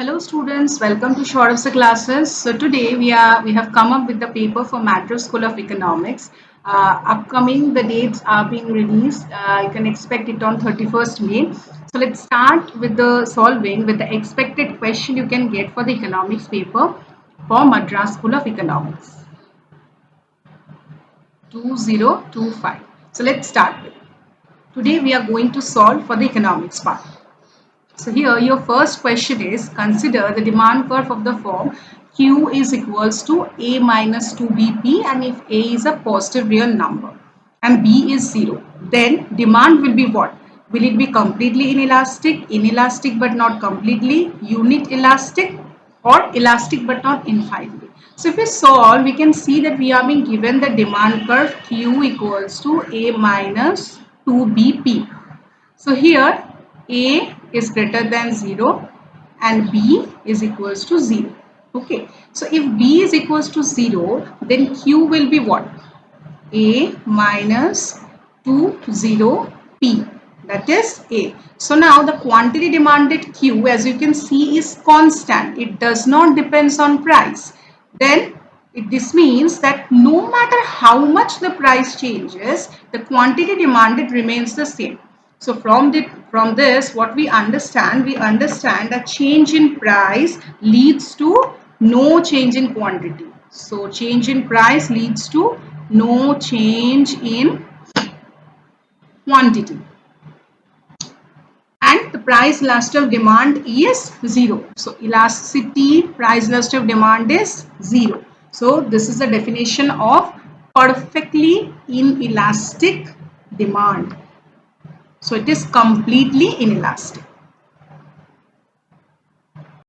Hello students, welcome to Sourav's classes. So today we have come up with the paper for Madras School of Economics. Upcoming the dates are being released. You can expect it on 31st May. So let's start with the solving with the expected question you can get for the economics paper for Madras School of Economics 2025. So let's start with. Today we are going to solve for the economics part. So here your first question is consider the demand curve of the form Q is equals to A minus 2BP, and if A is a positive real number and B is 0, then demand will be what? Will it be completely inelastic but not completely, unit elastic, or elastic but not infinitely? So if we solve, we can see that we are being given the demand curve Q equals to A minus 2BP. So here A is greater than 0 and B is equals to 0. Okay. So if B is equals to 0, then Q will be what? A minus 20P. That is A. So now the quantity demanded Q, as you can see, is constant. It does not depends on price. Then this means that no matter how much the price changes, the quantity demanded remains the same. So from this, what we understand that change in price leads to no change in quantity. So change in price leads to no change in quantity. And the price elasticity of demand is 0. So elasticity, price elasticity of demand is 0. So this is the definition of perfectly inelastic demand. So it is completely inelastic.